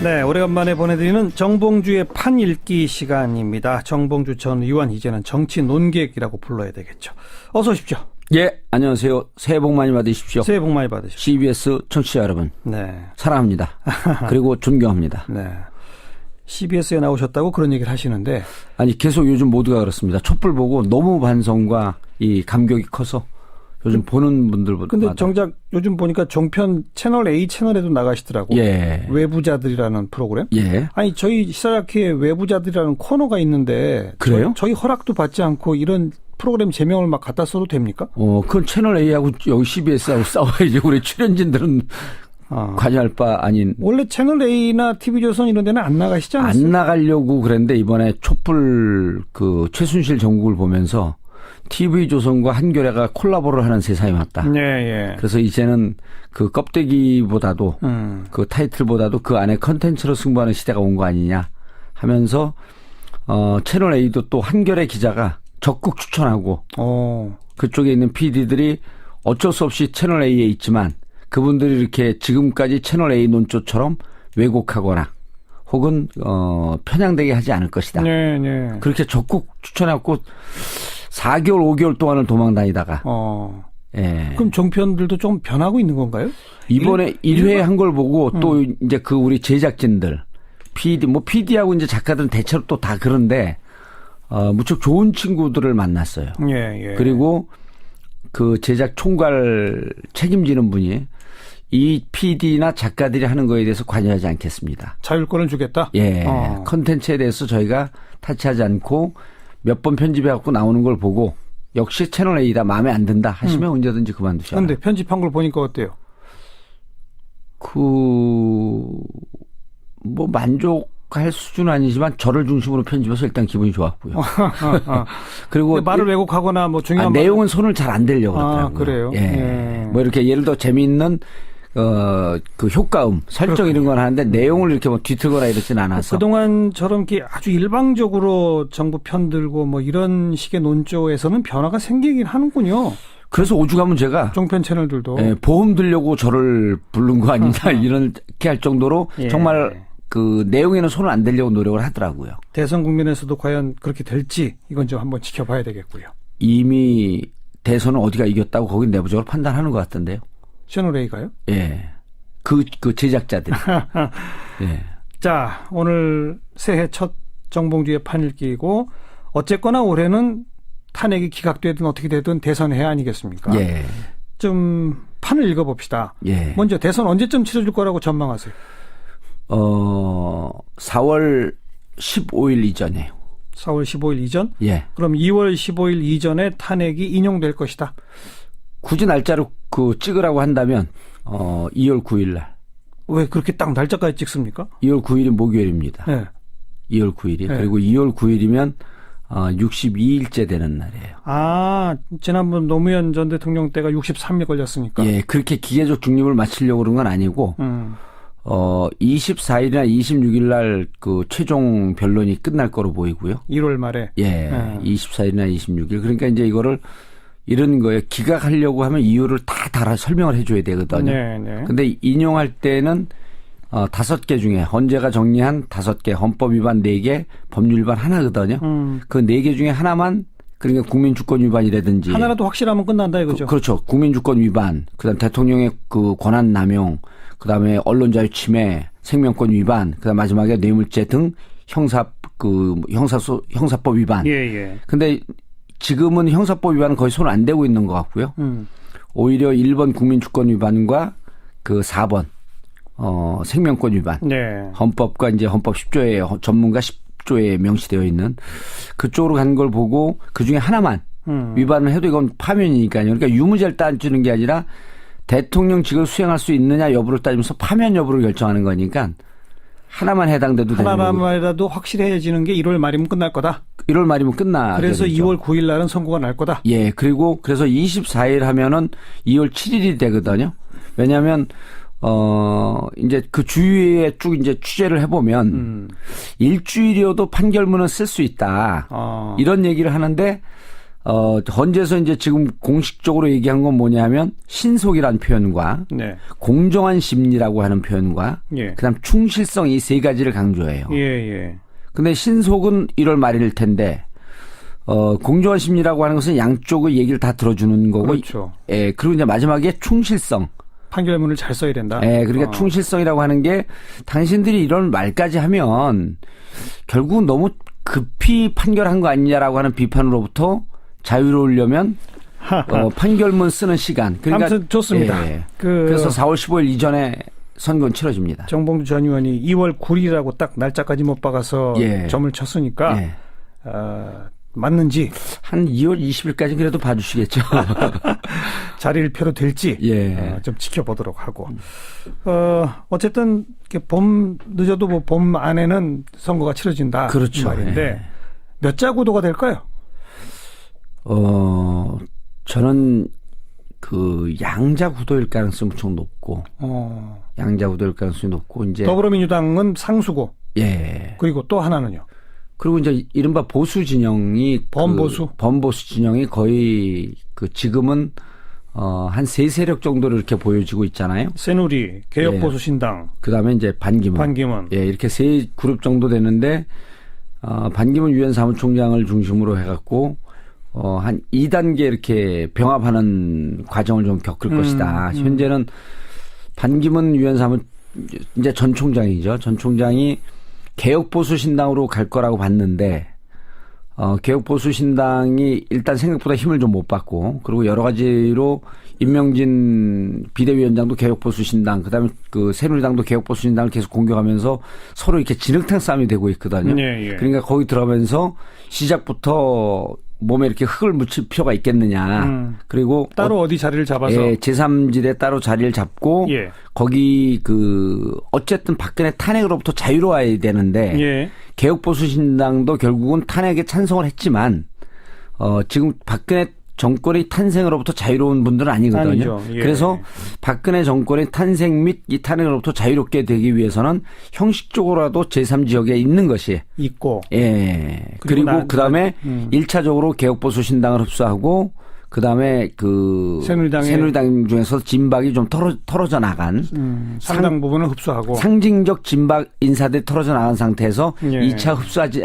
네, 오래간만에 보내드리는 정봉주의 판 읽기 시간입니다. 정봉주 전 의원, 이제는 정치 논객이라고 불러야 되겠죠. 어서 오십시오. 예, 안녕하세요. 새해 복 많이 받으십시오. 새해 복 많이 받으십시오. CBS 청취자 여러분. 네. 사랑합니다. 그리고 존경합니다. 네. CBS에 나오셨다고 그런 얘기를 하시는데. 아니, 계속 요즘 모두가 그렇습니다. 촛불 보고 너무 반성과 이 감격이 커서 요즘 보는 분들보다. 근데 정작 요즘 보니까 종편 채널 A 채널에도 나가시더라고. 예. 외부자들이라는 프로그램. 예. 아니, 저희 시사자키에 외부자들이라는 코너가 있는데. 그래요? 저희 허락도 받지 않고 이런 프로그램 제명을 막 갖다 써도 됩니까? 그건 채널 A하고 여기 CBS하고 싸워야지. 우리 출연진들은 관여할 바 아닌. 원래 채널 A나 TV조선 이런 데는 안 나가시지 않았어요? 안 나가려고 그랬는데 이번에 촛불 그 최순실 정국을 보면서 TV조선과 한겨레가 콜라보를 하는 세상이 왔다. 예, 예. 그래서 이제는 그 껍데기보다도 그 타이틀보다도 그 안에 컨텐츠로 승부하는 시대가 온 거 아니냐 하면서 채널 A도 또 한겨레 기자가 적극 추천하고 그쪽에 있는 PD들이 어쩔 수 없이 채널 A에 있지만 그분들이 이렇게 지금까지 채널 A 논조처럼 왜곡하거나 혹은 편향되게 하지 않을 것이다. 네, 네. 그렇게 적극 추천해갖고 4개월, 5개월 동안을 도망 다니다가. 예. 그럼 종편들도 좀 변하고 있는 건가요? 이번에 1회 한 걸 보고 또 이제 그 우리 제작진들, PD하고 이제 작가들은 대체로 또 다 그런데, 무척 좋은 친구들을 만났어요. 예, 예. 그리고 그 제작 총괄 책임지는 분이 이 PD나 작가들이 하는 거에 대해서 관여하지 않겠습니다. 자율권을 주겠다? 예. 컨텐츠에 대해서 저희가 타치하지 않고 몇 번 편집해갖고 나오는 걸 보고 역시 채널 A다 마음에 안 든다 하시면 언제든지 그만두셔라. 그런데 편집한 걸 보니까 어때요? 뭐 만족할 수준은 아니지만 저를 중심으로 편집해서 일단 기분이 좋았고요. 그리고 말을 왜곡하거나 뭐 중요한 내용은 손을 잘 안 대려고 그러더라고요. 그래요? 예. 뭐 이렇게 예를 들어 재미있는 그 효과음, 설정 이런 건 하는데 내용을 이렇게 뭐 뒤틀거나 이러진 않아서. 그동안처럼 아주 일방적으로 정부 편들고 뭐 이런 식의 논조에서는 변화가 생기긴 하는군요. 그래서 오죽하면 제가 종편 채널들도 보험 들려고 저를 부른 거 아니냐 이렇게 할 정도로 예. 정말 그 내용에는 손을 안 대려고 노력을 하더라고요. 대선 국면에서도 과연 그렇게 될지 이건 좀 한번 지켜봐야 되겠고요. 이미 대선은 어디가 이겼다고 거긴 내부적으로 판단하는 것 같던데요. 채널 A가요? 예. 그 제작자들이. 예. 자, 오늘 새해 첫 정봉주의 판 읽기고 어쨌거나 올해는 탄핵이 기각되든 어떻게 되든 대선해 아니겠습니까? 예. 좀 판을 읽어봅시다. 예. 먼저 대선 언제쯤 치러질 거라고 전망하세요? 4월 15일 이전이에요. 4월 15일 이전? 예. 그럼 2월 15일 이전에 탄핵이 인용될 것이다. 굳이 날짜를 찍으라고 한다면 2월 9일 날. 왜 그렇게 딱 날짜까지 찍습니까? 2월 9일이 목요일입니다. 네. 2월 9일이. 네. 그리고 2월 9일이면 62일째 되는 날이에요. 지난번 노무현 전 대통령 때가 63일 걸렸으니까. 예, 그렇게 기계적 중립을 마치려고 그런 건 아니고 24일이나 26일 날 그 최종 변론이 끝날 거로 보이고요. 1월 말에. 예, 24일이나 26일. 그러니까 이제 이거를 이런 거에 기각하려고 하면 이유를 다 달아 설명을 해줘야 되거든요. 네. 근데 인용할 때는 5개 중에 헌재가 정리한 5개, 헌법 위반 4개, 법률 위반 하나거든요. 그 4개 중에 하나만 그러니까 국민주권 위반이라든지 하나라도 확실하면 끝난다 이거죠. 그렇죠. 국민주권 위반, 그다음 대통령의 그 권한 남용, 그다음에 언론자유 침해, 생명권 위반, 그다음 마지막에 뇌물죄 등 형사법 위반. 예. 근데 지금은 형사법 위반은 거의 손 안 대고 있는 것 같고요. 오히려 1번 국민주권 위반과 그 4번 생명권 위반. 네. 헌법과 이제 헌법 10조에 전문가 10조에 명시되어 있는 그쪽으로 간 걸 보고 그중에 하나만 위반을 해도 이건 파면이니까요. 그러니까 유무죄를 따지는 게 아니라 대통령직을 수행할 수 있느냐 여부를 따지면서 파면 여부를 결정하는 거니까 하나만 해당돼도 되는 거고. 하나만이라도 확실해지는 게 1월 말이면 끝날 거다. 1월 말이면 끝나. 그래서 2월 9일 날은 선고가 날 거다. 예. 그리고 그래서 24일 하면은 2월 7일이 되거든요. 왜냐하면 이제 그 주위에 쭉 이제 취재를 해보면 일주일이어도 판결문은 쓸 수 있다. 이런 얘기를 하는데 헌재에서 이제 지금 공식적으로 얘기한 건 뭐냐면 신속이란 표현과 네. 공정한 심리라고 하는 표현과 예. 그다음 충실성 이 세 가지를 강조해요. 예, 예. 근데 신속은 1월 말일 텐데 공정한 심리라고 하는 것은 양쪽의 얘기를 다 들어주는 거고 그렇죠. 예, 그리고 이제 마지막에 충실성. 판결문을 잘 써야 된다. 예, 그러니까 충실성이라고 하는 게 당신들이 이런 말까지 하면 결국은 너무 급히 판결한 거 아니냐라고 하는 비판으로부터 자유로우려면 판결문 쓰는 시간. 그러니까 아무튼 좋습니다. 예, 그래서 4월 15일 이전에 선고는 치러집니다. 정봉주 전 의원이 2월 9일이라고 딱 날짜까지 못 박아서 예. 점을 쳤으니까 예. 맞는지 한 2월 20일까지 그래도 봐주시겠죠. 자리를 펴도 될지 예. 좀 지켜보도록 하고 어쨌든 이렇게 봄 늦어도 뭐 봄 안에는 선거가 치러진다. 그렇죠. 이 말인데 예. 몇 자 구도가 될까요? 저는 그 양자 구도일 가능성이 무척 높고 양자 구도일 가능성이 높고 이제 더불어민주당은 상수고 예. 그리고 또 하나는요. 그리고 이제 이른바 보수 진영이 범보수 범보수 진영이 거의 그 지금은 한 세 세력 정도로 이렇게 보여지고 있잖아요. 새누리, 개혁보수신당, 그다음에 이제 반기문. 예, 이렇게 세 그룹 정도 되는데 반기문 유엔 사무총장을 중심으로 해갖고 한 2단계 이렇게 병합하는 과정을 좀 겪을 것이다. 현재는 반기문 유엔 사무 이제 전 총장이죠. 전 총장이 개혁보수신당으로 갈 거라고 봤는데 개혁보수신당이 일단 생각보다 힘을 좀 못 받고 그리고 여러 가지로 임명진 비대위원장도 개혁보수신당 그다음에 그 새누리당도 개혁보수신당을 계속 공격하면서 서로 이렇게 진흙탕 싸움이 되고 있거든요. 예, 예. 그러니까 거기 들어가면서 시작부터 몸에 이렇게 흙을 묻힐 필요가 있겠느냐. 그리고 따로 어디 자리를 잡아서 예, 제3지대 따로 자리를 잡고 예. 거기 그 어쨌든 박근혜 탄핵으로부터 자유로워야 되는데 예. 개혁보수신당도 결국은 탄핵에 찬성을 했지만 지금 박근혜 정권의 탄생으로부터 자유로운 분들은 아니거든요. 아니죠. 예. 그래서 박근혜 정권의 탄생 및 이 탄핵으로부터 자유롭게 되기 위해서는 형식적으로라도 제3지역에 있는 것이 있고 예. 그리고 그다음에 1차적으로 개혁보수신당을 흡수하고 그다음에 그 새누리당 중에서 진박이 좀 털어져 나간 상당 부분을 흡수하고 상징적 진박 인사들이 털어져 나간 상태에서 예. 2차 흡수하지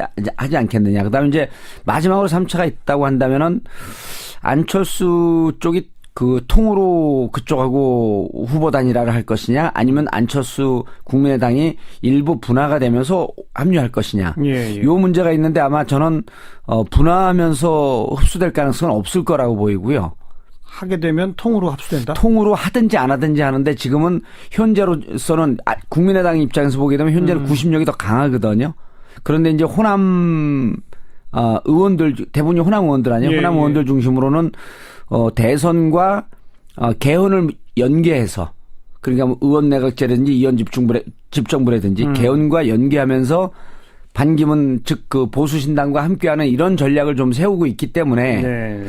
않겠느냐. 그다음에 이제 마지막으로 3차가 있다고 한다면은 안철수 쪽이 그 통으로 그쪽하고 후보 단일화를 할 것이냐 아니면 안철수 국민의당이 일부 분화가 되면서 합류할 것이냐. 예, 예. 요 문제가 있는데 아마 저는 분화하면서 흡수될 가능성은 없을 거라고 보이고요. 하게 되면 통으로 합수된다. 통으로 하든지 안 하든지 하는데 지금은 현재로서는 국민의당 입장에서 보게 되면 현재는 구심력이 더 강하거든요. 그런데 이제 호남 의원들 대부분이 호남 의원들 아니에요. 예, 호남 예. 의원들 중심으로는 대선과 개헌을 연계해서 그러니까 뭐 의원 내각제라든지 의원 집정부라든지 개헌과 연계하면서 반기문 즉 그 보수신당과 함께하는 이런 전략을 좀 세우고 있기 때문에 네.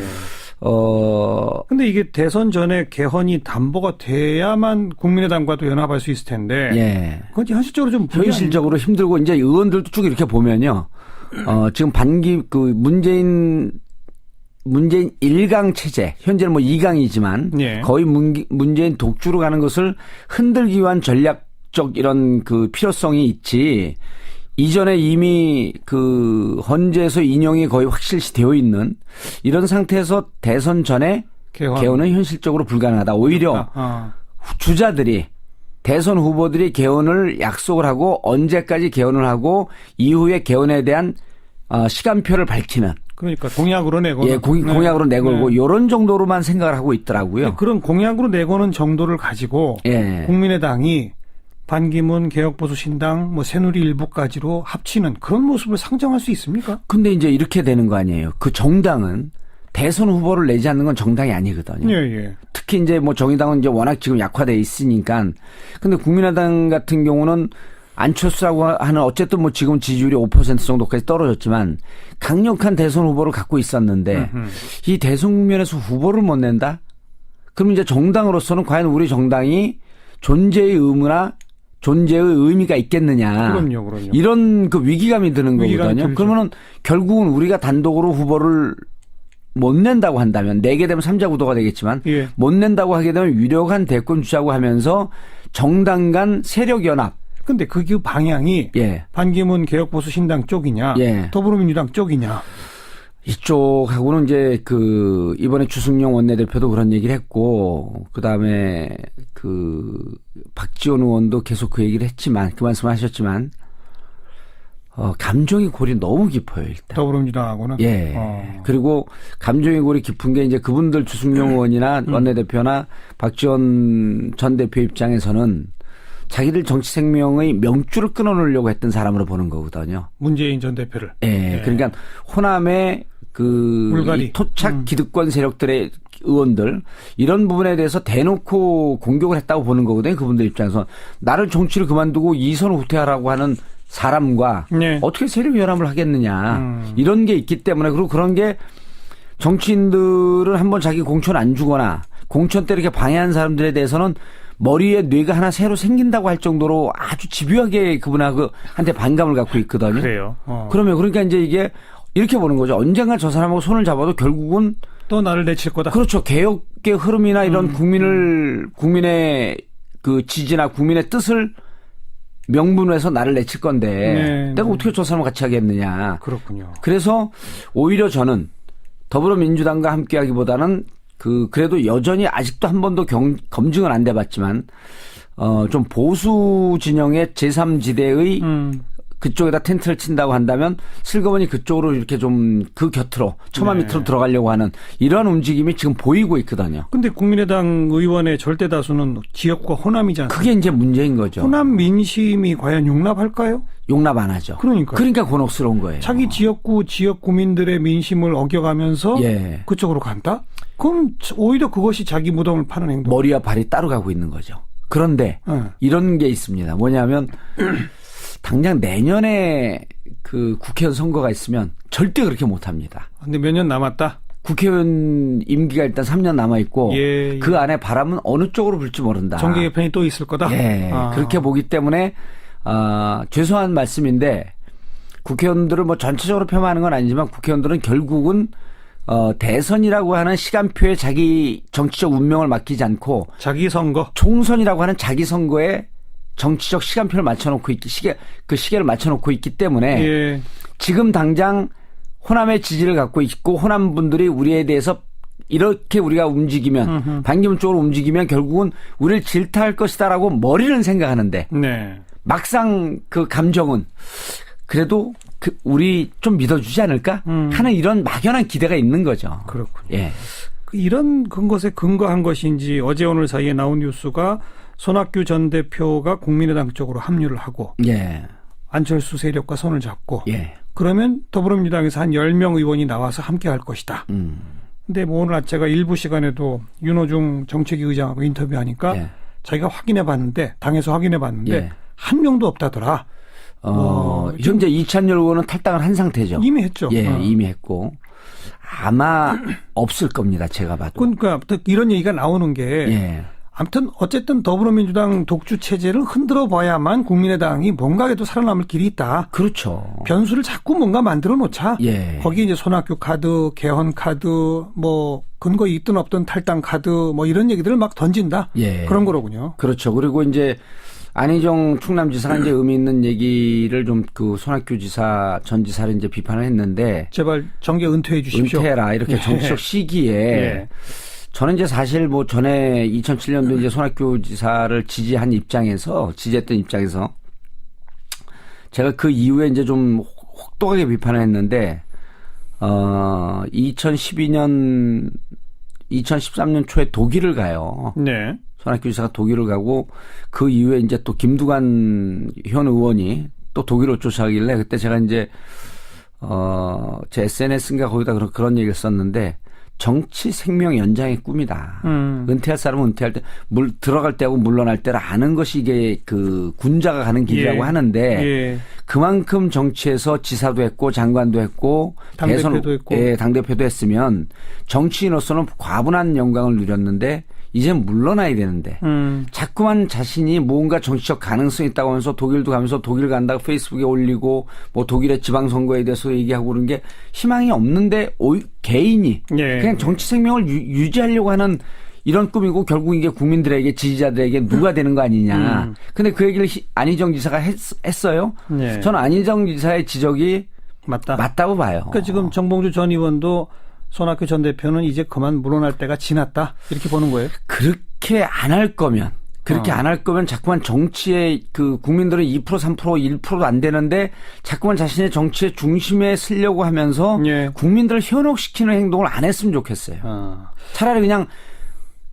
근데 이게 대선 전에 개헌이 담보가 돼야만 국민의당과도 연합할 수 있을 텐데. 예. 그건 현실적으로 좀 현실적으로 힘들고 이제 의원들도 쭉 이렇게 보면요. 지금 문재인 1강 체제, 현재는 뭐 2강이지만 예. 거의 문재인 독주로 가는 것을 흔들기 위한 전략적 이런 그 필요성이 있지. 이전에 이미 그 헌재에서 인용이 거의 확실시 되어 있는 이런 상태에서 대선 전에 개헌은 현실적으로 불가능하다. 오히려 주자들이 대선 후보들이 개헌을 약속을 하고 언제까지 개헌을 하고 이후에 개헌에 대한 시간표를 밝히는. 그러니까 공약으로 내거나. 예, 공약으로 내걸고 이런 정도로만 생각을 하고 있더라고요. 그런 공약으로 내거는 정도를 가지고 예. 국민의당이 반기문 개혁보수신당 뭐 새누리 일부까지로 합치는 그런 모습을 상정할 수 있습니까? 근데 이제 이렇게 되는 거 아니에요. 그 정당은 대선 후보를 내지 않는 건 정당이 아니거든요. 예, 예. 특히 이제 뭐 정의당은 이제 워낙 지금 약화돼 있으니까. 근데 국민의당 같은 경우는 안철수라고 하는 어쨌든 뭐 지금 지지율이 5% 정도까지 떨어졌지만 강력한 대선 후보를 갖고 있었는데 이 대선 국면에서 후보를 못 낸다? 그럼 이제 정당으로서는 과연 우리 정당이 존재의 의무나 존재의 의미가 있겠느냐. 그럼요. 이런 그 위기감이 드는 거거든요. 들죠. 그러면은 결국은 우리가 단독으로 후보를 못 낸다고 한다면 내게 되면 3자 구도가 되겠지만 예. 못 낸다고 하게 되면 유력한 대권 주자고 하면서 정당 간 세력 연합. 근데 그 방향이 예. 반기문 개혁보수 신당 쪽이냐, 예. 더불어민주당 쪽이냐. 이쪽하고는 이제 그 이번에 주승용 원내대표도 그런 얘기를 했고 그다음에 그 박지원 의원도 계속 그 얘기를 했지만 그 말씀을 하셨지만 감정의 골이 너무 깊어요, 일단. 더불어민주당하고는. 예. 그리고 감정의 골이 깊은 게 이제 그분들 주승용 의원이나 원내대표나 박지원 전 대표 입장에서는 자기들 정치 생명의 명줄을 끊어놓으려고 했던 사람으로 보는 거거든요. 문재인 전 대표를. 예. 예. 그러니까 호남의 이 토착 기득권 세력들의 의원들 이런 부분에 대해서 대놓고 공격을 했다고 보는 거거든요. 그분들 입장에서 나를 정치를 그만두고 이선 후퇴하라고 하는 사람과 네. 어떻게 세력 연합을 하겠느냐 이런 게 있기 때문에 그리고 그런 게 정치인들은 한번 자기 공천 안 주거나 공천 때 이렇게 방해한 사람들에 대해서는 머리에 뇌가 하나 새로 생긴다고 할 정도로 아주 집요하게 그분한테 반감을 갖고 있거든요. 그래요. 그러면 그러니까 이제 이게 이렇게 보는 거죠. 언젠가 저 사람하고 손을 잡아도 결국은 또 나를 내칠 거다. 그렇죠. 개혁의 흐름이나 이런 국민의 그 지지나 국민의 뜻을 명분해서 나를 내칠 건데 네. 내가 어떻게 저 사람을 같이 하겠느냐. 그렇군요. 그래서 오히려 저는 더불어민주당과 함께하기보다는 그래도 여전히 아직도 한 번도 검증은 안 돼봤지만 좀 보수 진영의 제3지대의 그쪽에다 텐트를 친다고 한다면 슬그머니 그쪽으로 이렇게 좀 그 곁으로 처마 네. 밑으로 들어가려고 하는 이런 움직임이 지금 보이고 있거든요. 근데 국민의당 의원의 절대 다수는 지역구가 호남이잖아요. 그게 이제 문제인 거죠. 호남 민심이 과연 용납할까요? 용납 안 하죠. 그러니까 곤혹스러운 거예요. 자기 지역구 지역 구민들의 민심을 어겨가면서 예. 그쪽으로 간다? 그럼 오히려 그것이 자기 무덤을 파는 행동. 머리와 발이 따로 가고 있는 거죠. 그런데 이런 게 있습니다. 뭐냐면 당장 내년에 그 국회의원 선거가 있으면 절대 그렇게 못합니다. 근데 몇 년 남았다? 국회의원 임기가 일단 3년 남아있고 예. 그 안에 바람은 어느 쪽으로 불지 모른다. 정계 개편이 또 있을 거다? 예. 그렇게 보기 때문에 죄송한 말씀인데 국회의원들을 뭐 전체적으로 폄하하는 건 아니지만 국회의원들은 결국은 대선이라고 하는 시간표에 자기 정치적 운명을 맡기지 않고 자기 선거. 총선이라고 하는 자기 선거에 정치적 시간표를 맞춰놓고 그 시계를 맞춰놓고 있기 때문에 예. 지금 당장 호남의 지지를 갖고 있고 호남 분들이 우리에 대해서 이렇게 우리가 움직이면 반기문 쪽으로 움직이면 결국은 우리를 질타할 것이다라고 머리는 생각하는데 네. 막상 그 감정은 그래도 우리 좀 믿어주지 않을까 하는 이런 막연한 기대가 있는 거죠. 그렇군요. 예. 이런 것에 근거한 것인지 어제 오늘 사이에 나온 뉴스가 손학규 전 대표가 국민의당 쪽으로 합류를 하고 예. 안철수 세력과 손을 잡고 예. 그러면 더불어민주당에서 한 10명 의원이 나와서 함께 할 것이다. 근데 뭐 오늘 제가 일부 시간에도 윤호중 정책위 의장하고 인터뷰하니까 예. 자기가 확인해 봤는데 당에서 확인해 봤는데 예. 한 명도 없다더라. 현재 이찬열 의원은 탈당을 한 상태죠. 이미 했죠. 예, 이미 했고 아마 없을 겁니다. 제가 봐도. 그러니까 이런 얘기가 나오는 게 예. 아무튼 어쨌든 더불어민주당 독주 체제를 흔들어 봐야만 국민의당이 뭔가에도 살아남을 길이 있다. 그렇죠. 변수를 자꾸 뭔가 만들어 놓자. 예. 거기 이제 손학규 카드, 개헌 카드, 뭐 근거 있든 없든 탈당 카드, 뭐 이런 얘기들을 막 던진다. 예. 그런 거로군요. 그렇죠. 그리고 이제 안희정 충남지사가 이제 의미 있는 얘기를 좀 그 손학규 전 지사를 이제 비판을 했는데 제발 정계 은퇴해 주십시오. 은퇴해라 이렇게 예. 정치적 시기에. 예. 저는 이제 사실 뭐 전에 2007년도 이제 손학규 지사를 지지했던 입장에서 제가 그 이후에 이제 좀 혹독하게 비판을 했는데 2013년 초에 독일을 가요. 네. 손학규 지사가 독일을 가고 그 이후에 이제 또 김두관 현 의원이 또 독일을 쫓아가길래 그때 제가 이제 제 SNS인가 거기다 그런 얘기를 썼는데 정치 생명 연장의 꿈이다. 은퇴할 사람은 은퇴할 때 들어갈 때하고 물러날 때를 아는 것이 이게 그 군자가 가는 길이라고 예. 하는데 예. 그만큼 정치에서 지사도 했고 장관도 했고 당대표도 했고 당대표도 했으면 정치인으로서는 과분한 영광을 누렸는데 이젠 물러나야 되는데 자꾸만 자신이 뭔가 정치적 가능성이 있다고 하면서 독일도 가면서 독일 간다고 페이스북에 올리고 뭐 독일의 지방선거에 대해서 얘기하고 그런 게 희망이 없는데 개인이 예. 그냥 정치 생명을 유지하려고 하는 이런 꿈이고 결국 이게 국민들에게 지지자들에게 누가 되는 거 아니냐. 근데 그 얘기를 안희정 지사가 했어요. 예. 저는 안희정 지사의 지적이 맞다고 봐요. 그러니까 지금 정봉주 전 의원도 손학규 전 대표는 이제 그만 물러날 때가 지났다 이렇게 보는 거예요. 그렇게 안 할 거면 안 할 거면 자꾸만 정치에 그 국민들은 2% 3% 1%도 안 되는데 자꾸만 자신의 정치의 중심에 쓰려고 하면서 예. 국민들을 현혹시키는 행동을 안 했으면 좋겠어요. 차라리 그냥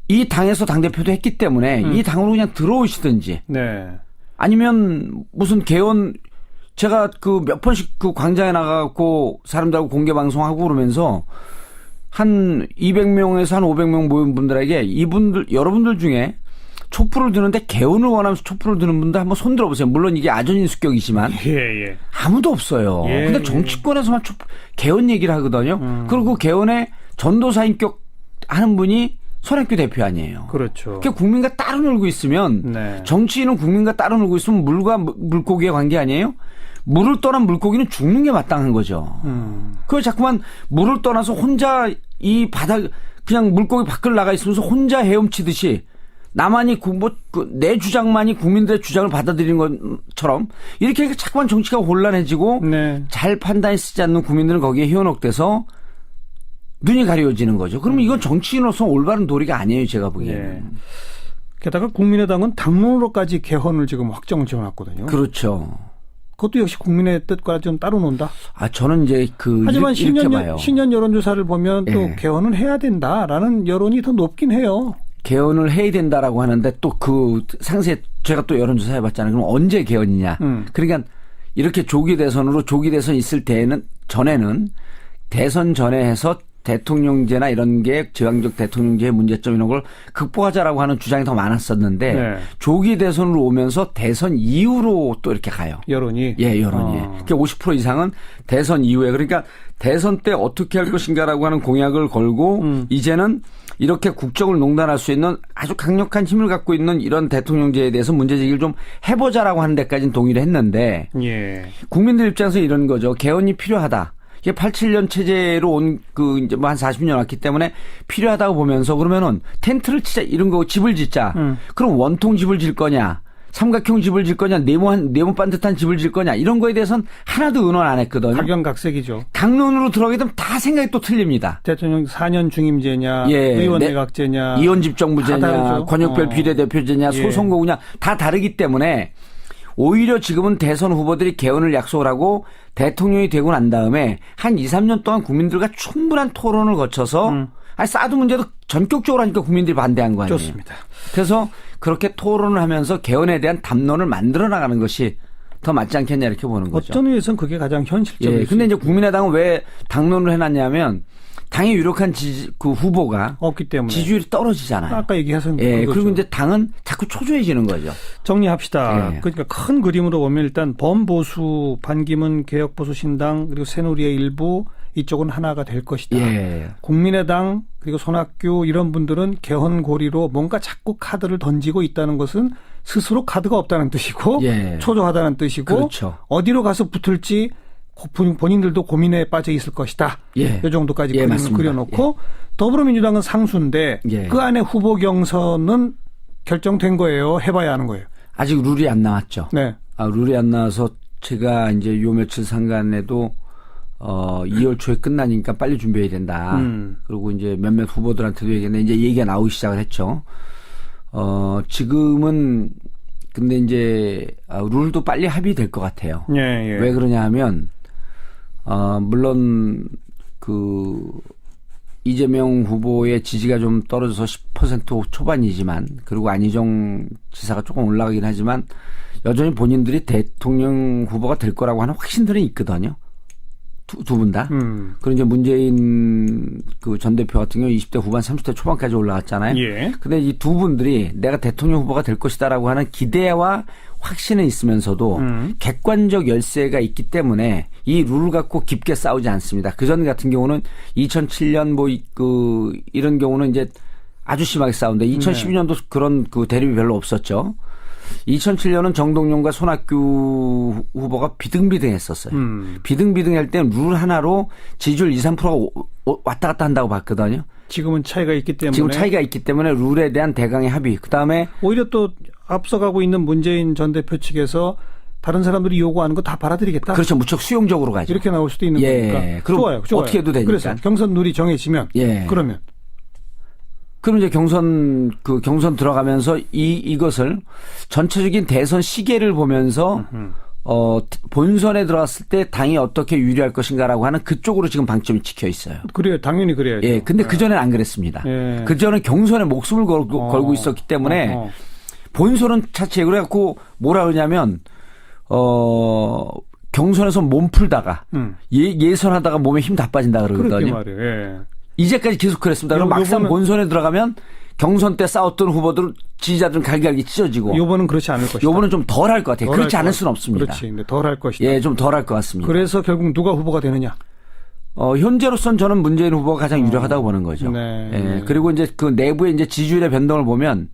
이 당에서 당대표도 했기 때문에 이 당으로 그냥 들어오시든지 네. 아니면 무슨 개헌 제가 그 몇 번씩 그 광장에 나가고 사람들하고 공개 방송하고 그러면서 한 200명에서 한 500명 모인 분들에게 여러분들 중에 촛불을 드는데 개헌을 원하면서 촛불을 드는 분들 한번 손 들어보세요. 물론 이게 아전인수격이지만 예. 아무도 없어요. 예, 근데 정치권에서만 개헌 얘기를 하거든요. 그리고 그 개헌의 전도사인격 하는 분이 손학규 대표 아니에요. 그렇죠. 그러니까 국민과 따로 놀고 있으면 네. 정치인은 국민과 따로 놀고 있으면 물과 물고기의 관계 아니에요? 물을 떠난 물고기는 죽는 게 마땅한 거죠. 그걸 자꾸만 물을 떠나서 혼자 이 바닥 그냥 물고기 밖을 나가 있으면서 혼자 헤엄치듯이 나만이 내 주장만이 국민들의 주장을 받아들이는 것처럼 이렇게 자꾸만 정치가 혼란해지고 네. 잘 판단이 쓰지 않는 국민들은 거기에 현혹돼서 눈이 가려워지는 거죠. 그러면 이건 정치인으로서 올바른 도리가 아니에요, 제가 보기에는. 예. 게다가 국민의당은 당론으로까지 개헌을 지금 확정 지어놨거든요. 그렇죠. 그것도 역시 국민의 뜻과 좀 따로 논다. 저는 이제 하지만 이렇게 봐요. 신년 여론조사를 보면 또 예. 개헌은 해야 된다라는 여론이 더 높긴 해요. 개헌을 해야 된다라고 하는데 또 그 상세 제가 또 여론조사 해봤잖아요. 그럼 언제 개헌이냐? 그러니까 이렇게 조기 대선 있을 때에는 전에는 대선 전에 해서 대통령제나 이런 게 지방적 대통령제의 문제점 이런 걸 극복하자라고 하는 주장이 더 많았었는데 네. 조기 대선으로 오면서 대선 이후로 또 이렇게 가요. 여론이. 예, 여론이. 그러니까 50% 이상은 대선 이후에 그러니까 대선 때 어떻게 할 것인가라고 하는 공약을 걸고 이제는 이렇게 국정을 농단할 수 있는 아주 강력한 힘을 갖고 있는 이런 대통령제에 대해서 문제제기를 좀 해보자라고 하는 데까지는 동의를 했는데 예. 국민들 입장에서 이런 거죠. 개헌이 필요하다. 이게 87년 체제로 온 이제 뭐 한 40년 왔기 때문에 필요하다고 보면서 그러면은 텐트를 치자 이런 거 집을 짓자. 그럼 원통 집을 질 거냐? 삼각형 집을 질 거냐? 네모 반듯한 집을 질 거냐? 이런 거에 대해서는 하나도 의논 안 했거든요. 각양각색이죠. 당론으로 들어가게 되면 다 생각이 또 틀립니다. 대통령 4년 중임제냐, 예, 의원 내각제냐, 이원집 정부제냐, 권역별 비례대표제냐, 예. 소선거구냐 다 다르기 때문에 오히려 지금은 대선 후보들이 개헌을 약속을 하고 대통령이 되고 난 다음에 한 2, 3년 동안 국민들과 충분한 토론을 거쳐서 사드 문제도 전격적으로 하니까 국민들이 반대한 거 아니에요. 좋습니다. 그래서 그렇게 토론을 하면서 개헌에 대한 담론을 만들어 나가는 것이 더 맞지 않겠냐 이렇게 보는 거죠. 어떤 의미에서는 그게 가장 현실적이에요. 예, 근데 이제 국민의당은 왜 당론을 해놨냐면 당에 유력한 그 후보가 없기 때문에 지지율이 떨어지잖아요. 아까 얘기하신 예, 그거죠. 그리고 이제 당은 자꾸 초조해지는 거죠. 정리합시다. 예. 그러니까 큰 그림으로 보면 일단 범보수, 반기문 개혁보수 신당 그리고 새누리의 일부 이쪽은 하나가 될 것이다. 예. 국민의당 그리고 손학규 이런 분들은 개헌고리로 뭔가 자꾸 카드를 던지고 있다는 것은 스스로 카드가 없다는 뜻이고 예. 초조하다는 뜻이고 그렇죠. 어디로 가서 붙을지 본인들도 고민에 빠져 있을 것이다. 예. 이 정도까지 예, 그림을 맞습니다. 그려놓고 더불어민주당은 상수인데 예. 그 안에 후보 경선은 결정된 거예요. 해봐야 하는 거예요. 아직 룰이 안 나왔죠. 네. 룰이 안 나와서 제가 이제 요 며칠 상간에도 2월 초에 끝나니까 빨리 준비해야 된다. 그리고 이제 몇몇 후보들한테도 얘기했는데 이제 얘기가 나오기 시작을 했죠. 지금은 근데 이제 룰도 빨리 합의될 것 같아요. 예, 예. 왜 그러냐 하면 물론 그 이재명 후보의 지지가 좀 떨어져서 10% 초반이지만 그리고 안희정 지사가 조금 올라가긴 하지만 여전히 본인들이 대통령 후보가 될 거라고 하는 확신들은 있거든요. 두 분 다. 그리고 이제 문재인 그 전 대표 같은 경우 20대 후반 30대 초반까지 올라왔잖아요. 예. 근데 이 두 분들이 내가 대통령 후보가 될 것이다라고 하는 기대와 확신은 있으면서도 객관적 열세가 있기 때문에 이 룰을 갖고 깊게 싸우지 않습니다. 그전 같은 경우는 2007년 이런 경우는 이제 아주 심하게 싸운데 2012년도 그런 그 대립이 별로 없었죠. 2007년은 정동영과 손학규 후보가 비등비등했었어요. 비등비등할 때 룰 하나로 지지율 2, 3%가 왔다 갔다 한다고 봤거든요. 지금은 차이가 있기 때문에. 지금 차이가 있기 때문에 룰에 대한 대강의 합의. 그다음에 오히려 또 앞서가고 있는 문재인 전 대표 측에서 다른 사람들이 요구하는 거 다 받아들이겠다. 그렇죠. 무척 수용적으로 가죠. 이렇게 나올 수도 있는 거니까. 그럼 좋아요. 어떻게 해도 되니까. 그래서 경선 룰이 정해지면 그러면 그럼 이제 경선 들어가면서 이것을 전체적인 대선 시계를 보면서 본선에 들어갔을 때 당이 어떻게 유리할 것인가라고 하는 그쪽으로 지금 방점이 찍혀 있어요. 그래요. 당연히 그래야죠. 예. 근데 그전에는 안 그랬습니다. 그전에는 경선에 목숨을 걸고 있었기 때문에 본선은 차치해. 그래갖고 뭐라 그러냐면 경선에서 몸 풀다가 예선하다가 몸에 힘 다 빠진다 그러거든요. 그렇게 말이에요. 예. 이제까지 계속 그랬습니다. 그럼 막상 본선에 들어가면 경선 때 싸웠던 후보들 지지자들은 갈갈기 찢어지고. 요번은 그렇지 않을 것이다. 요번은 좀 덜 할 것 같아요. 그렇지 않을 수는 없습니다. 그렇지. 근데 덜 할 것이다. 예, 좀 덜 할 것 같습니다. 그래서 결국 누가 후보가 되느냐? 현재로선 저는 문재인 후보가 가장 유력하다고 보는 거죠. 네. 예, 그리고 이제 그 내부의 이제 지지율의 변동을 보면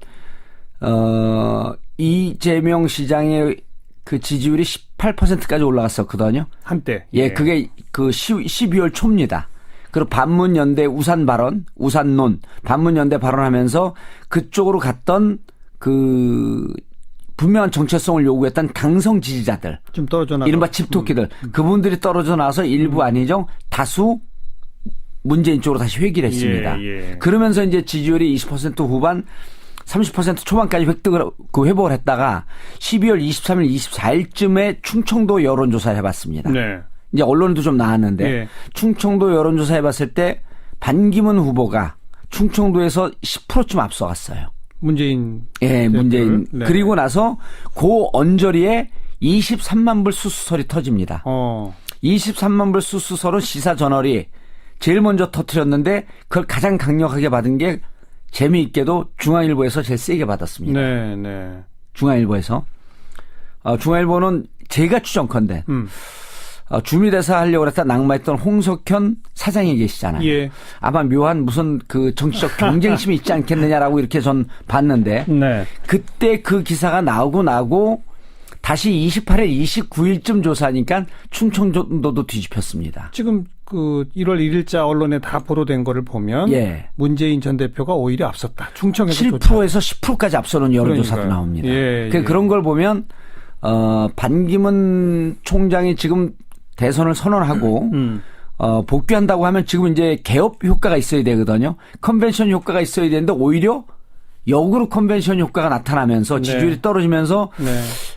이재명 시장의 그 지지율이 18%까지 올라갔었거든요. 한때. 예, 그게 그 12월 초입니다. 그리고 반문연대 우산 발언, 우산론, 반문연대 발언하면서 그쪽으로 갔던 그 분명한 정체성을 요구했던 강성 지지자들. 좀 떨어져 나가. 이른바 집토끼들. 그분들이 떨어져 나서 일부 아니죠. 다수 문재인 쪽으로 다시 회귀를 했습니다. 예. 그러면서 이제 지지율이 20% 후반 30% 초반까지 회복을 했다가 12월 23일, 24일쯤에 충청도 여론조사를 해봤습니다. 네. 이제 언론도 좀 나왔는데 예. 충청도 여론조사 해봤을 때 반기문 후보가 충청도에서 10%쯤 앞서갔어요. 문재인. 예, 문재인. 네. 그리고 나서 그 언저리에 23만 불 수수설이 터집니다. 23만 불 수수설은 시사 저널이 제일 먼저 터뜨렸는데 그걸 가장 강력하게 받은 게 재미있게도 중앙일보에서 제일 세게 받았습니다. 네. 중앙일보에서. 중앙일보는 제가 추정컨대 주미대사 하려고 했다 낙마했던 홍석현 사장이 계시잖아요. 예. 아마 묘한 무슨 그 정치적 경쟁심이 있지 않겠느냐라고 이렇게 전 봤는데 네. 그때 그 기사가 나고 다시 28일, 29일쯤 조사하니까 충청도도 뒤집혔습니다. 지금 그 1월 1일자 언론에 다 보도된 거를 보면 예. 문재인 전 대표가 오히려 앞섰다. 충청에서 7%에서 10%까지 앞서는 여론조사도 그러니까요. 나옵니다. 예. 그런 걸 보면 반기문 총장이 지금 대선을 선언하고 복귀한다고 하면 지금 이제 개업 효과가 있어야 되거든요. 컨벤션 효과가 있어야 되는데 오히려 역으로 컨벤션 효과가 나타나면서 지지율이 떨어지면서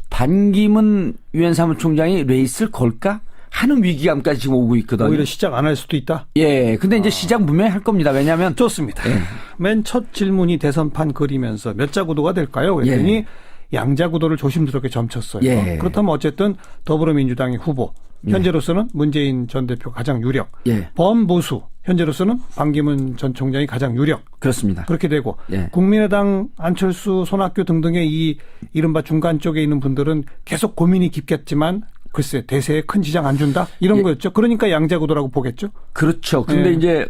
반기문 유엔 사무총장이 레이스를 걸까 하는 위기감까지 지금 오고 있거든요. 오히려 시작 안 할 수도 있다. 예, 근데 이제 시작 분명히 할 겁니다. 왜냐하면 좋습니다. 예. 맨 첫 질문이 대선판 그리면서 몇 자 구도가 될까요? 그랬더니 양자 구도를 조심스럽게 점쳤어요. 예. 그렇다면 어쨌든 더불어민주당의 후보 현재로서는 문재인 전 대표 가장 유력. 범보수 현재로서는 반기문 전 총장이 가장 유력. 그렇습니다. 그렇게 되고 국민의당 안철수, 손학규 등등의 이 이른바 중간 쪽에 있는 분들은 계속 고민이 깊겠지만 글쎄 대세에 큰 지장 안 준다 이런 거였죠. 그러니까 양자 구도라고 보겠죠. 그렇죠. 근데 이제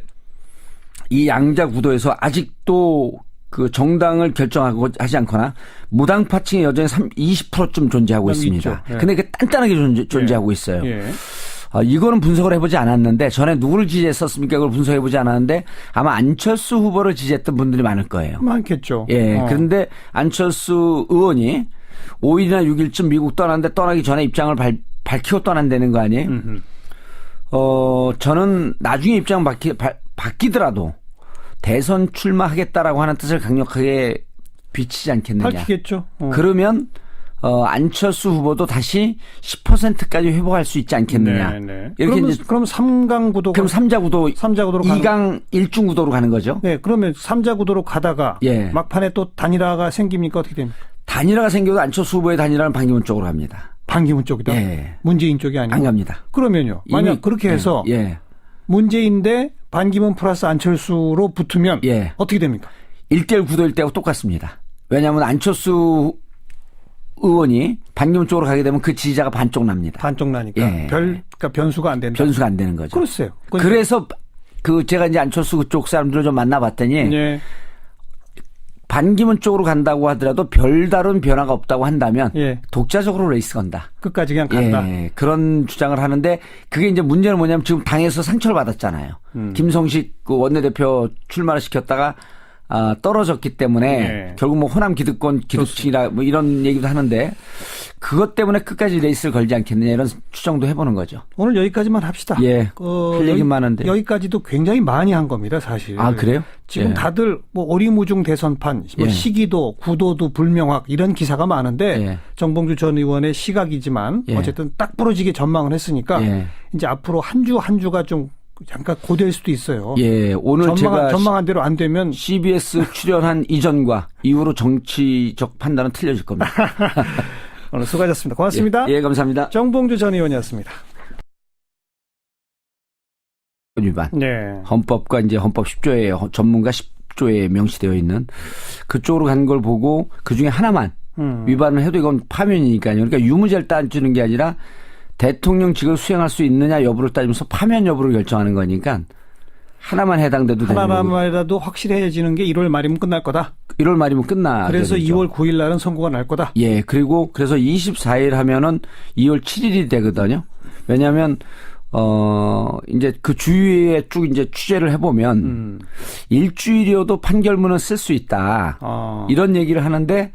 이 양자 구도에서 아직도 그 정당을 결정하고 하지 않거나 무당파층이 여전히 20%좀 존재하고 있습니다. 근데 그 단단하게 존재하고 있어요. 이거는 분석을 해보지 않았는데 전에 누구를 지지했었습니까? 그걸 분석해보지 않았는데 아마 안철수 후보를 지지했던 분들이 많을 거예요. 많겠죠. 그런데 안철수 의원이 5일이나 6일쯤 미국 떠났는데 떠나기 전에 입장을 밝히고 떠난다는 거 아니에요? 저는 나중에 입장 바뀌더라도 대선 출마하겠다라고 하는 뜻을 강력하게 비치지 않겠느냐. 밝히겠죠. 그러면 안철수 후보도 다시 10%까지 회복할 수 있지 않겠느냐. 이렇게 그럼 3강 구도. 그럼 3자 구도, 2강 1중 구도로 가는 거죠. 네, 그러면 3자 구도로 가다가 막판에 또 단일화가 생깁니까? 어떻게 됩니까? 단일화가 생겨도 안철수 후보의 단일화는 반기문 쪽으로 합니다. 반기문 쪽이다. 문재인 쪽이 아니고. 안 갑니다. 그러면요. 만약 그렇게 해서 문재인 대 반기문 플러스 안철수로 붙으면 어떻게 됩니까? 1대1 구도일 때하고 똑같습니다. 왜냐하면 안철수 의원이 반기문 쪽으로 가게 되면 그 지지자가 반쪽 납니다. 반쪽 나니까. 그러니까 변수가 안 된다. 변수가 안 되는 거죠. 글쎄요. 그래서 제가 이제 안철수 그쪽 사람들을 좀 만나봤더니 반기문 쪽으로 간다고 하더라도 별다른 변화가 없다고 한다면 예. 독자적으로 레이스 건다. 끝까지 그냥 간다. 예, 그런 주장을 하는데 그게 이제 문제는 뭐냐면 지금 당에서 상처를 받았잖아요. 김성식 그 원내대표 출마를 시켰다가 떨어졌기 때문에 예. 결국 뭐 호남 기득권 기득층이라 뭐 이런 얘기도 하는데 그것 때문에 끝까지 레이스를 걸지 않겠느냐 이런 추정도 해보는 거죠. 오늘 여기까지만 합시다. 예. 할 얘기 많은데. 여기까지도 굉장히 많이 한 겁니다, 사실. 아, 그래요? 지금 예. 다들 뭐 오리무중 대선판, 뭐 예. 시기도, 구도도 불명확 이런 기사가 많은데 예. 정봉주 전 의원의 시각이지만 예. 어쨌든 딱 부러지게 전망을 했으니까 예. 이제 앞으로 한 주 한 주가 좀 잠깐 고될 수도 있어요. 예, 오늘 제가 전망한 대로 안 되면 CBS 출연한 이전과 이후로 정치적 판단은 틀려질 겁니다. 오늘 수고하셨습니다. 고맙습니다. 예, 감사합니다. 정봉주 전 의원이었습니다. 위반. 네. 헌법과 이제 헌법 10조에 전문가 10조에 명시되어 있는 그쪽으로 간 걸 보고 그 중에 하나만 위반을 해도 이건 파면이니까요. 그러니까 유무죄를 따지는 게 아니라 대통령직을 수행할 수 있느냐 여부를 따지면서 파면 여부를 결정하는 거니까 하나만 해당돼도 되는 거고. 하나만이라도 확실해지는 게 1월 말이면 끝날 거다. 1월 말이면 끝나. 그래서 2월 9일 날은 선고가 날 거다. 예, 그리고 그래서 24일 하면은 2월 7일이 되거든요. 왜냐하면 이제 그 주위에 쭉 이제 취재를 해보면 일주일이어도 판결문은 쓸 수 있다. 이런 얘기를 하는데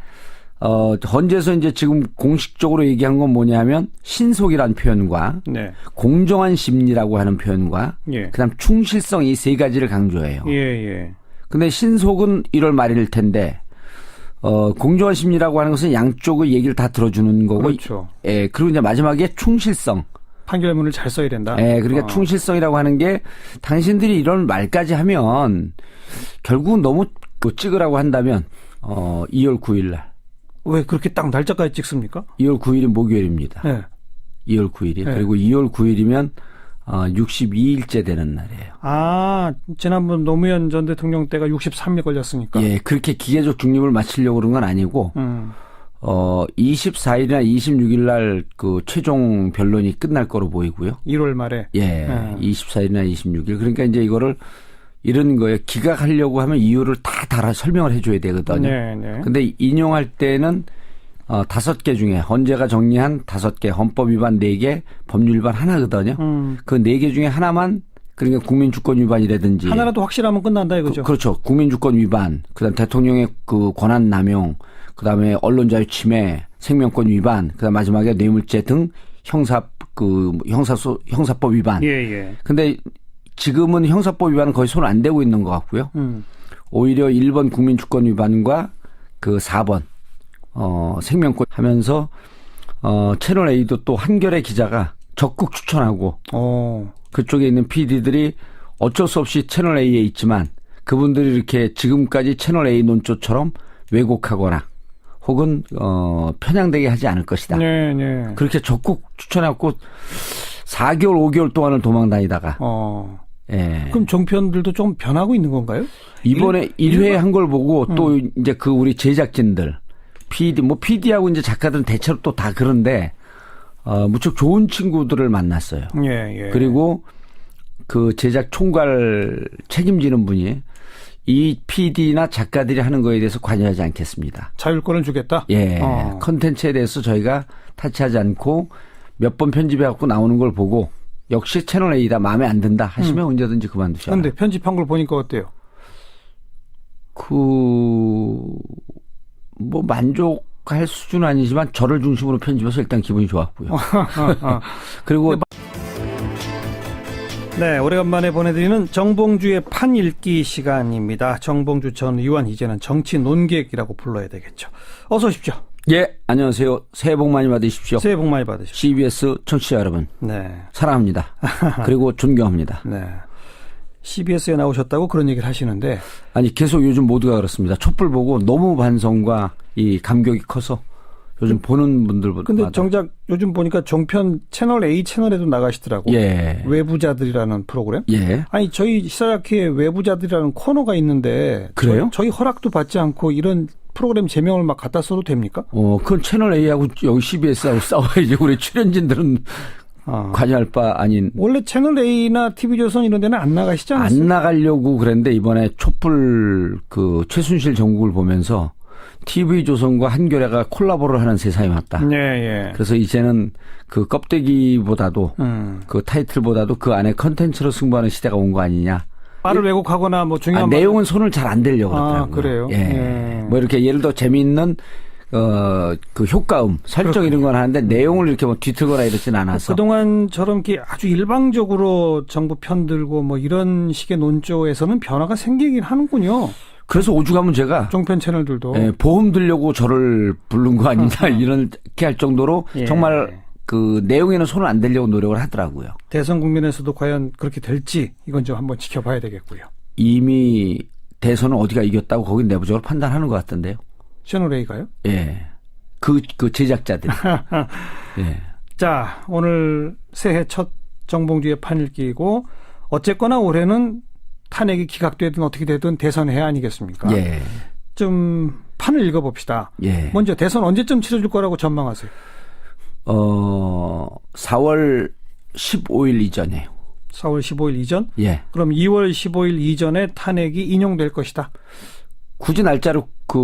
헌재에서 이제 지금 공식적으로 얘기한 건 뭐냐면 신속이라는 표현과 네. 공정한 심리라고 하는 표현과 예. 그다음 충실성 이 세 가지를 강조해요. 예, 예. 근데 신속은 1월 말일 텐데 공정한 심리라고 하는 것은 양쪽의 얘기를 다 들어주는 거고 그렇죠. 예, 그리고 이제 마지막에 충실성. 판결문을 잘 써야 된다. 예, 그러니까 충실성이라고 하는 게 당신들이 1월 말까지 하면 결국 너무 찍으라고 한다면 2월 9일 날. 왜 그렇게 딱 날짜까지 찍습니까? 2월 9일이 목요일입니다. 네. 2월 9일이. 네. 그리고 2월 9일이면 62일째 되는 날이에요. 아, 지난번 노무현 전 대통령 때가 63일 걸렸으니까. 예, 그렇게 기계적 중립을 마치려고 그런 건 아니고 24일이나 26일 날 그 최종 변론이 끝날 거로 보이고요. 1월 말에. 예, 24일이나 26일. 그러니까 이제 이거를 이런 거에 기각하려고 하면 이유를 다 달아 설명을 해줘야 되거든요. 네, 네. 근데 인용할 때는 5개 중에 헌재가 정리한 5개 헌법 위반 4개 법률 위반 하나거든요. 그 4개 중에 하나만 그러니까 국민주권 위반이라든지 하나라도 확실하면 끝난다 이거죠. 그렇죠. 국민주권 위반, 그다음 대통령의 그 권한 남용, 그다음에 언론자유 침해, 생명권 위반, 그다음 마지막에 뇌물죄 등 형사법 위반. 예, 예. 근데 지금은 형사법 위반은 거의 손 안 대고 있는 것 같고요. 오히려 1번 국민주권 위반과 그 4번 생명권 하면서 채널 A도 또 한겨레 기자가 적극 추천하고 그쪽에 있는 PD들이 어쩔 수 없이 채널 A에 있지만 그분들이 이렇게 지금까지 채널 A 논조처럼 왜곡하거나 혹은 편향되게 하지 않을 것이다. 네, 네. 그렇게 적극 추천해갖고 4개월, 5개월 동안을 도망 다니다가 예. 그럼 종편들도 좀 변하고 있는 건가요? 이번에 1회 한 걸 보고 또 이제 그 우리 제작진들 PD하고 이제 작가들은 대체로 또 다 그런데 무척 좋은 친구들을 만났어요. 예, 예. 그리고 그 제작 총괄 책임지는 분이 이 PD나 작가들이 하는 거에 대해서 관여하지 않겠습니다. 자율권을 주겠다? 예. 컨텐츠에 대해서 저희가 타치하지 않고 몇 번 편집해 갖고 나오는 걸 보고 역시 채널 A다 마음에 안 든다 하시면 언제든지 그만두셔라. 그런데 편집한 걸 보니까 어때요? 뭐 만족할 수준은 아니지만 저를 중심으로 편집해서 일단 기분이 좋았고요. 그리고 네, 오래간만에 보내드리는 정봉주의 판 읽기 시간입니다. 정봉주 전 의원 이제는 정치 논객이라고 불러야 되겠죠. 어서 오십시오. 예, 안녕하세요. 새해 복 많이 받으십시오. 새해 복 많이 받으십시오. CBS 청취자 여러분. 네. 사랑합니다. 그리고 존경합니다. 네. CBS에 나오셨다고 그런 얘기를 하시는데. 아니, 계속 요즘 모두가 그렇습니다. 촛불 보고 너무 반성과 이 감격이 커서 요즘 보는 분들보다. 근데 정작 요즘 보니까 종편 채널 A 채널에도 나가시더라고. 예. 외부자들이라는 프로그램. 예. 아니, 저희 시사학회에 외부자들이라는 코너가 있는데. 그래요? 저희 허락도 받지 않고 이런 프로그램 제명을 막 갖다 써도 됩니까? 그건 채널 A하고 여기 CBS하고 싸워야지. 우리 출연진들은 관여할 바 아닌 원래 채널 A나 TV조선 이런 데는 안 나가시지 않았어요? 안 나가려고 그랬는데 이번에 촛불 그 최순실 정국을 보면서 TV조선과 한겨레가 콜라보를 하는 세상이 왔다. 예, 예. 그래서 이제는 그 껍데기보다도 그 타이틀보다도 그 안에 컨텐츠로 승부하는 시대가 온 거 아니냐. 말을 왜곡하거나 뭐 중요한 내용은 손을 잘 안 대려고 그러더라고요. 그래요? 예. 예. 뭐 이렇게 예를 들어 재미있는 그 효과음, 설정 이런 건 하는데 내용을 이렇게 뭐 뒤틀거나 이러진 않아서. 그동안처럼 이렇게 아주 일방적으로 정부 편들고 뭐 이런 식의 논조에서는 변화가 생기긴 하는군요. 그래서 오죽하면 제가 종편 채널들도. 예, 보험 들려고 저를 부른 거 아니냐 이렇게 할 정도로 예. 정말 그 내용에는 손을 안 대려고 노력을 하더라고요. 대선 국면에서도 과연 그렇게 될지 이건 좀 한번 지켜봐야 되겠고요. 이미 대선은 어디가 이겼다고 거긴 내부적으로 판단하는 것 같던데요. 채널 A가요? 예. 그 제작자들이. 예. 자, 오늘 새해 첫 정봉주의 판읽기고 어쨌거나 올해는 탄핵이 기각되든 어떻게 되든 대선해 아니겠습니까? 예. 좀 판을 읽어봅시다. 예. 먼저 대선 언제쯤 치러질 거라고 전망하세요? 4월 15일 이전에요. 4월 15일 이전? 예. 그럼 2월 15일 이전에 탄핵이 인용될 것이다. 굳이 날짜를